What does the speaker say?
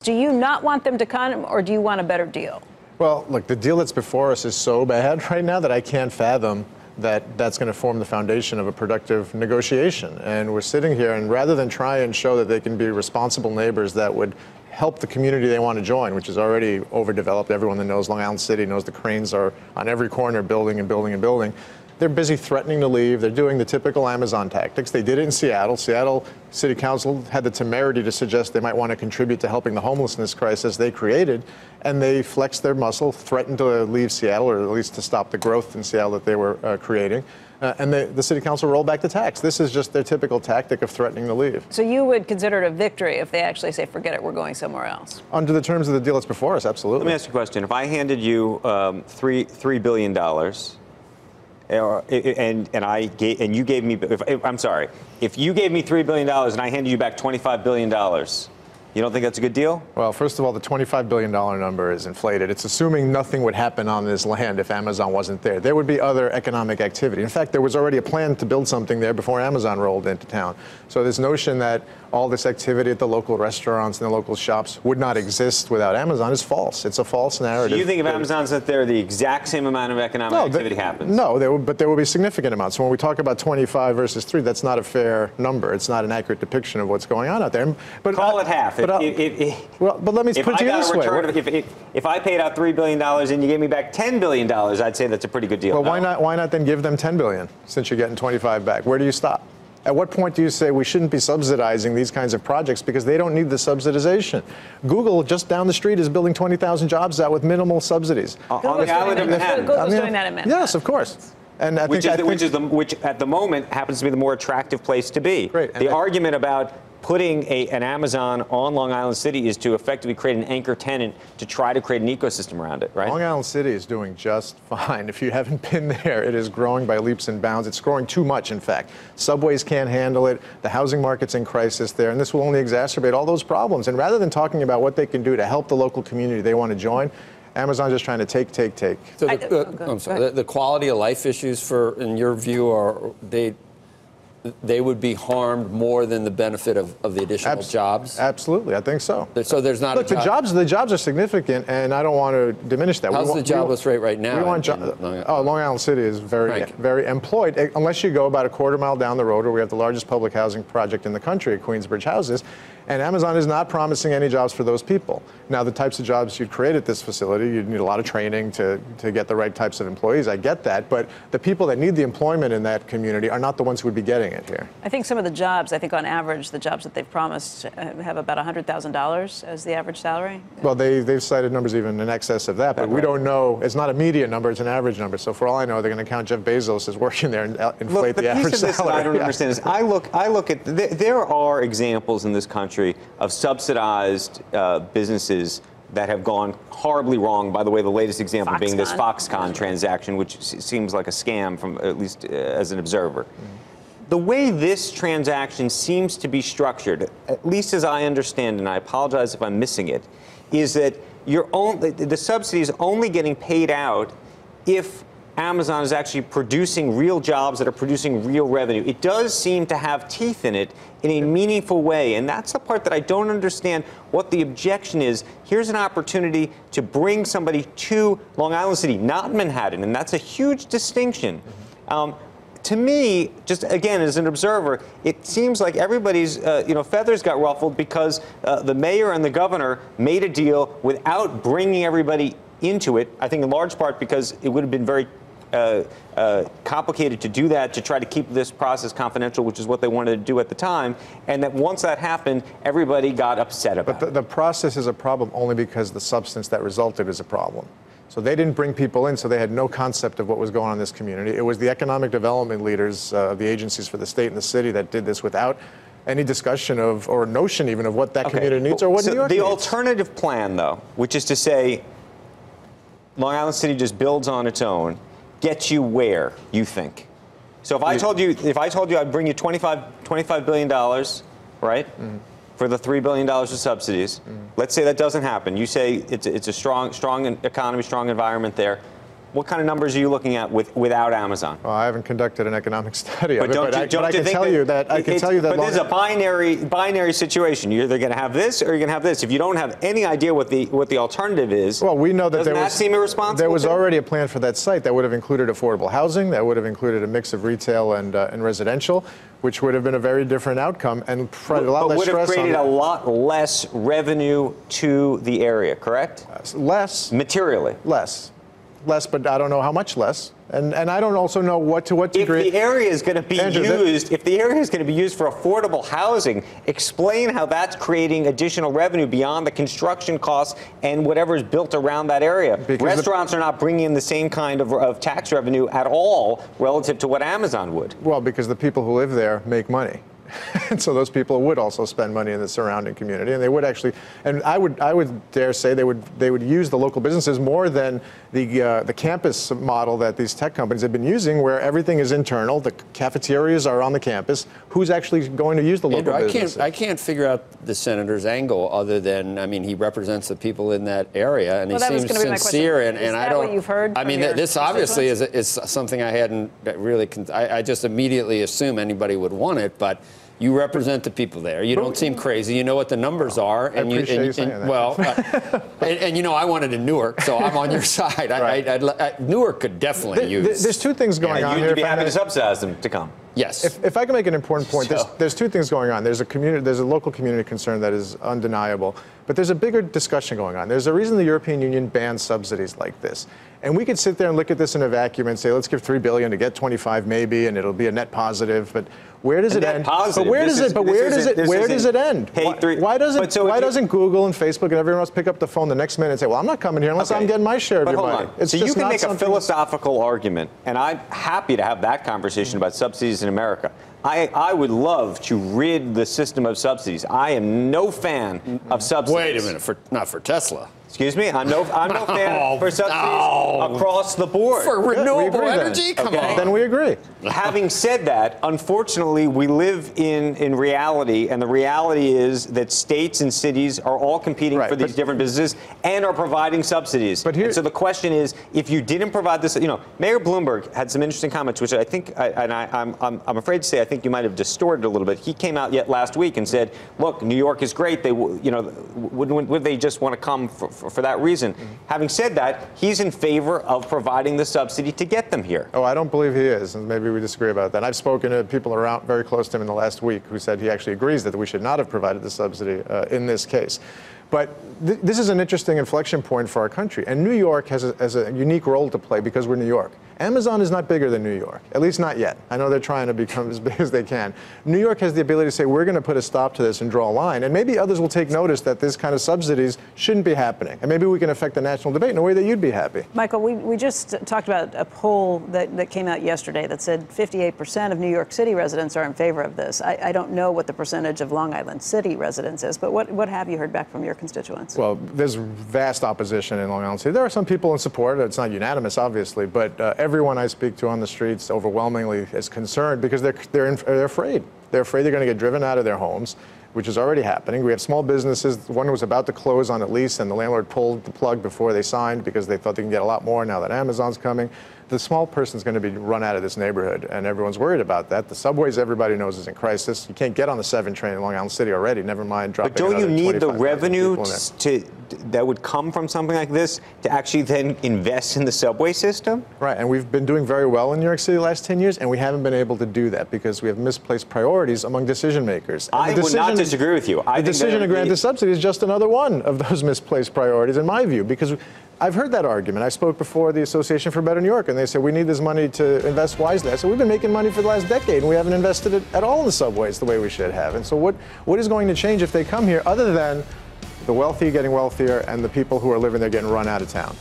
Do you not want them to come, or do you want a better deal? Well, look, the deal that's before us is so bad right now that I can't fathom that that's going to form the foundation of a productive negotiation. And we're sitting here, and rather than try and show that they can be responsible neighbors that would help the community they want to join, which is already overdeveloped. Everyone that knows Long Island City knows the cranes are on every corner building and building and building. They're busy threatening to leave. They're doing the typical Amazon tactics. They did it in Seattle. Seattle City Council had the temerity to suggest they might want to contribute to helping the homelessness crisis they created, and they flexed their muscle, threatened to leave Seattle, or at least to stop the growth in Seattle that they were creating. And the City Council rolled back the tax. This is just their typical tactic of threatening to leave. So you would consider it a victory if they actually say, forget it, we're going somewhere else? Under the terms of the deal that's before us, absolutely. Let me ask you a question. If I handed you $3 billion, and you gave me, I'm sorry, if you gave me $3 billion and I handed you back $25 billion, you don't think that's a good deal? Well, first of all, the $25 billion number is inflated. It's assuming nothing would happen on this land if Amazon wasn't there. There would be other economic activity. In fact, there was already a plan to build something there before Amazon rolled into town. So this notion that all this activity at the local restaurants and the local shops would not exist without Amazon is false. It's a false narrative. So you think if Amazon's not there, the exact same amount of economic activity happens? No, but there will be significant amounts. So when we talk about 25 versus 3, that's not a fair number. It's not an accurate depiction of what's going on out there. But call it half. But let me put it this way. If I paid out $3 billion and you gave me back $10 billion, I'd say that's a pretty good deal. Well, why not then give them $10 billion since you're getting 25 back? Where do you stop? At what point do you say we shouldn't be subsidizing these kinds of projects because they don't need the subsidization? Google, just down the street, is building 20,000 jobs out with minimal subsidies. Google's doing that in Manhattan. Yes, of course. And which at the moment happens to be the more attractive place to be. Great. The argument about putting an Amazon on Long Island City is to effectively create an anchor tenant to try to create an ecosystem around it, right? Long Island City is doing just fine. If you haven't been there, it is growing by leaps and bounds. It's growing too much, in fact. Subways can't handle it. The housing market's in crisis there, and this will only exacerbate all those problems. And rather than talking about what they can do to help the local community they want to join, Amazon's just trying to take. So I'm sorry, the quality of life issues, in your view, are they would be harmed more than the benefit of the additional jobs? Absolutely, I think so. So there's not the jobs are significant, and I don't want to diminish that. How's the jobless rate right now? Long Island City is very employed, unless you go about a quarter mile down the road where we have the largest public housing project in the country at Queensbridge Houses. And Amazon is not promising any jobs for those people. Now, the types of jobs you'd create at this facility, you'd need a lot of training to get the right types of employees. I get that. But the people that need the employment in that community are not the ones who would be getting it here. I think some of the jobs, on average, the jobs that they've promised have about $100,000 as the average salary. Well, they've cited numbers even in excess of that. But we don't know. It's not a median number. It's an average number. So for all I know, they're going to count Jeff Bezos as working there and inflate the average salary. The piece of this that I don't understand is I look at, there are examples in this country of subsidized businesses that have gone horribly wrong. By the way, the latest example being this Foxconn transaction, which seems like a scam, from at least as an observer. Mm-hmm. The way this transaction seems to be structured, at least as I understand, and I apologize if I'm missing it, is that the subsidy is only getting paid out if Amazon is actually producing real jobs that are producing real revenue. It does seem to have teeth in it in a meaningful way, and that's the part that I don't understand what the objection is. Here's an opportunity to bring somebody to Long Island City, not Manhattan, and that's a huge distinction. To me, just again as an observer, it seems like everybody's feathers got ruffled because the mayor and the governor made a deal without bringing everybody into it. I think in large part because it would have been very complicated to do that, to try to keep this process confidential, which is what they wanted to do at the time, and that once that happened, everybody got upset about it. But the process is a problem only because the substance that resulted is a problem. So they didn't bring people in, so they had no concept of what was going on in this community. It was the economic development leaders of the agencies for the state and the city that did this without any discussion of, or notion even, of what that community needs or what New York needs. The alternative plan, though, which is to say Long Island City just builds on its own, gets you where, you think? So if I told you I'd bring you $25 billion, right, for the $3 billion of subsidies, let's say that doesn't happen. You say it's a strong economy, strong environment there. What kind of numbers are you looking at without Amazon? Well, I haven't conducted an economic study of it, But I can tell you that. But this is a binary situation. You're either going to have this or you're going to have this. If you don't have any idea what the alternative is, well, we know that doesn't that seem irresponsible? There was already a plan for that site that would have included affordable housing, that would have included a mix of retail and residential, which would have been a very different outcome and a lot less stress. Would have created a lot less revenue to the area, correct? Less. Materially. Less, but I don't know how much less. And I don't also know to what degree. If the area is going to be used for affordable housing, explain how that's creating additional revenue beyond the construction costs and whatever is built around that area. Because restaurants are not bringing in the same kind of tax revenue at all relative to what Amazon would. Well, because the people who live there make money. And so those people would also spend money in the surrounding community, and they would actually, and I would dare say they would use the local businesses more than the campus model that these tech companies have been using, where everything is internal. The cafeterias are on the campus. Who's actually going to use the local businesses? I can't figure out the senator's angle other than, I mean, he represents the people in that area, and he seems sincere. And I don't. What you've heard? I mean, this obviously is something I hadn't really. I just immediately assume anybody would want it, but. You represent the people there. You don't seem crazy. You know what the numbers are. And I appreciate you saying that. Well, and you know, I want it in Newark, so I'm on your side. Right. Newark could definitely use. There's two things going on here. You'd be happy to subsidize them to come. Yes. If I can make an important point, there's two things going on. There's a local community concern that is undeniable, but there's a bigger discussion going on. There's a reason the European Union bans subsidies like this. And we could sit there and look at this in a vacuum and say, let's give $3 billion to get 25 maybe, and it'll be a net positive. But where does it end? Positive. But where does it end? Why doesn't Google and Facebook and everyone else pick up the phone the next minute and say, well, I'm not coming here unless I'm getting my share of your money? So you can make a philosophical argument, and I'm happy to have that conversation about subsidies in America. I would love to rid the system of subsidies. I am no fan of subsidies. Wait a minute, not for Tesla. Excuse me? I'm no fan for subsidies across the board. For renewable energy? Come on. Then we agree. Having said that, unfortunately, we live in reality, and the reality is that states and cities are all competing for these different businesses and are providing subsidies. And so the question is, if you didn't provide this, you know, Mayor Bloomberg had some interesting comments, which I think, I'm afraid to say, I think you might have distorted a little bit. He came out yet last week and said, look, New York is great. They, you know, would they just want to come for that reason? Having said that, he's in favor of providing the subsidy to get them here. Oh, I don't believe he is, and maybe we disagree about that. I've spoken to people around very close to him in the last week who said he actually agrees that we should not have provided the subsidy in this case. But this is an interesting inflection point for our country, and New York has a unique role to play because we're New York. Amazon is not bigger than New York, at least not yet. I know they're trying to become as big as they can. New York has the ability to say, we're going to put a stop to this and draw a line, and maybe others will take notice that this kind of subsidies shouldn't be happening, and maybe we can affect the national debate in a way that you'd be happy. Michael, we just talked about a poll that came out yesterday that said 58% of New York City residents are in favor of this. I don't know what the percentage of Long Island City residents is, but what have you heard back from your constituents? Well, there's vast opposition in Long Island City. There are some people in support. It's not unanimous, obviously, but everyone I speak to on the streets overwhelmingly is concerned because they're afraid. They're afraid they're going to get driven out of their homes, which is already happening. We have small businesses. One was about to close on a lease, and the landlord pulled the plug before they signed because they thought they can get a lot more now that Amazon's coming. The small person's going to be run out of this neighborhood, and everyone's worried about that. The subways, everybody knows, is in crisis. You can't get on the 7 train in Long Island City already, never mind dropping. But don't you need the revenue that would come from something like this to actually then invest in the subway system? Right, and we've been doing very well in New York City the last 10 years, and we haven't been able to do that because we have misplaced priorities among decision makers. I would not disagree with you. The decision to grant the subsidy is just another one of those misplaced priorities, in my view, because I've heard that argument. I spoke before the Association for Better New York, and they said we need this money to invest wisely. I said we've been making money for the last decade, and we haven't invested it at all in the subways the way we should have. And so what is going to change if they come here other than the wealthy getting wealthier and the people who are living there getting run out of town?